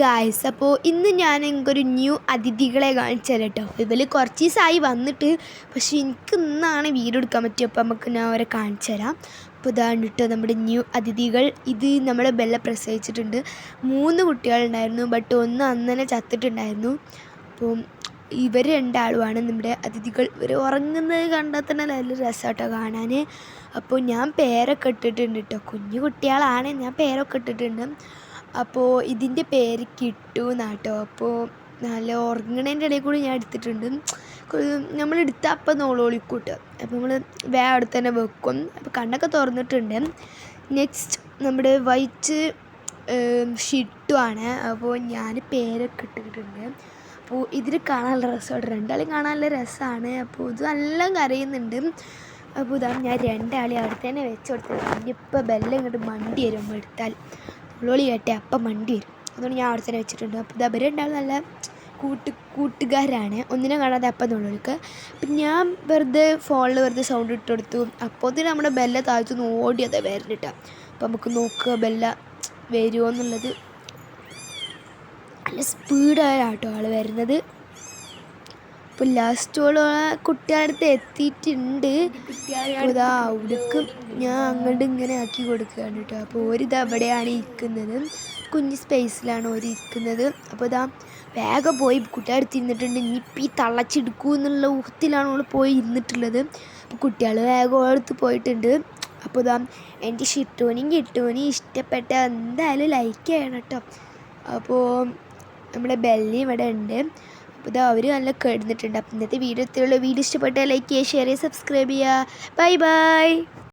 Guys, അപ്പോൾ ഇന്ന് ഞാൻ എനിക്കൊരു ന്യൂ അതിഥികളെ കാണിച്ചു തരാം കേട്ടോ. ഇവർ കുറച്ച് ദിവസമായി വന്നിട്ട്, പക്ഷേ എനിക്ക് ഇന്നാണ് വീഡിയോ എടുക്കാൻ പറ്റിയത്. അപ്പോൾ നമുക്ക് ഞാൻ അവരെ കാണിച്ചു തരാം. അപ്പോൾ ഇതാണ് കേട്ടോ നമ്മുടെ ന്യൂ അതിഥികൾ. ഇത് നമ്മുടെ ബെല്ല പ്രസവിച്ചിട്ടുണ്ട്. 3 കുട്ടികളുണ്ടായിരുന്നു, ബട്ട് ഒന്ന് അന്നനെ ചത്തിട്ടുണ്ടായിരുന്നു. അപ്പോൾ ഇവർ രണ്ടാളുമാണ് നമ്മുടെ അതിഥികൾ. ഇവർ ഉറങ്ങുന്നത് കണ്ടാൽ തന്നെ നല്ല രസമാട്ടോ കാണാൻ. അപ്പോൾ ഞാൻ പേരൊക്കെ ഇട്ടിട്ടുണ്ട് കേട്ടോ. കുഞ്ഞു കുട്ടികളാണ്, ഞാൻ പേരൊക്കെ ഇട്ടിട്ടുണ്ട്. അപ്പോൾ ഇതിൻ്റെ പേര് കിട്ടു എന്നാട്ടോ. അപ്പോൾ നല്ല ഉറങ്ങണേൻ്റെ ഇടയിൽ കൂടി ഞാൻ എടുത്തിട്ടുണ്ട്. നമ്മളെടുത്താൽ അപ്പം നോളോളിക്കൂട്ട്. അപ്പോൾ നമ്മൾ വേഗം അവിടെ തന്നെ വെക്കും. അപ്പോൾ കണ്ണൊക്കെ തുറന്നിട്ടുണ്ട്. നെക്സ്റ്റ് നമ്മുടെ വൈറ്റ് ഷിട്ടു ആണ്. അപ്പോൾ ഞാൻ പേരൊക്കെ ഇട്ടിട്ടുണ്ട്. അപ്പോൾ ഇതിൽ കാണാൻ നല്ല രസമാണ്, രണ്ടാളെയും കാണാൻ നല്ല രസമാണ്. അപ്പോൾ ഇത് നല്ല കരയുന്നുണ്ട്. അപ്പോൾ ഇതാണ് ഞാൻ രണ്ടാളെയും അവിടെ തന്നെ വെച്ച് കൊടുത്തത്. ഇനിയിപ്പോൾ ബെല്ലം ഇങ്ങോട്ട് മണ്ടി വരും, നമ്മൾ എടുത്താൽ ഉള്ളോളി കേട്ടെ അപ്പം മണ്ടി വരും. അതുകൊണ്ട് ഞാൻ അവിടെ തന്നെ വെച്ചിട്ടുണ്ട്. അപ്പോൾ ഇത് അവരുണ്ടാവും നല്ല കൂട്ടുകാരാണ്. ഒന്നിനെ കാണാതെ അപ്പം നുള്ളോളിക്ക്. അപ്പം ഞാൻ ഫോണിൽ വെറുതെ സൗണ്ട് ഇട്ട് കൊടുത്തു. അപ്പോൾ തന്നെ നമ്മുടെ ബെല്ല താഴ്ത്തുനിന്ന് ഓടിയതാണ് വരുന്നിട്ടാ. അപ്പോൾ നമുക്ക് നോക്കുക ബെല്ല വരുമോ എന്നുള്ളത്. നല്ല സ്പീഡായിട്ടോ ആൾ വരുന്നത്. ഇപ്പോൾ ലാസ്റ്റോളം കുട്ടികളുടെ അടുത്ത് എത്തിയിട്ടുണ്ട്. ഇതാ അവിടേക്ക് ഞാൻ അങ്ങോട്ട് ഇങ്ങനെ ആക്കി കൊടുക്കുകയാണ് കേട്ടോ. അപ്പോൾ ഒരിത് അവിടെയാണ് ഇരിക്കുന്നത്, കുഞ്ഞ് സ്പേസിലാണ് ഒരു ഇരിക്കുന്നത്. അപ്പോൾ ഇതാ വേഗം പോയി കുട്ടികളുടെ അടുത്ത് ഇരുന്നിട്ടുണ്ട്. ഇനിയിപ്പോൾ ഈ തള്ളച്ചെടുക്കൂ എന്നുള്ള ഊഹത്തിലാണ് അവൾ പോയി ഇരുന്നിട്ടുള്ളത്. അപ്പോൾ കുട്ടികൾ വേഗം അടുത്ത് പോയിട്ടുണ്ട്. അപ്പോൾ ഇതാ എൻ്റെ ഷിട്ടോനെയും കിട്ടോനെയും ഇഷ്ടപ്പെട്ട എന്തായാലും ലൈക്ക് ചെയ്യണം കേട്ടോ. അപ്പോൾ നമ്മുടെ ബെല്ലി ഇവിടെ ഉണ്ട്. അപ്പോൾ ഇത് അവർ നല്ല കിടന്നിട്ടുണ്ട്. അപ്പോൾ ഇന്നത്തെ വീഡിയോ ഇഷ്ടപ്പെട്ടാൽ ലൈക്ക് ചെയ്യുക, ഷെയർ ചെയ്യുക, സബ്സ്ക്രൈബ് ചെയ്യുക. Bye bye.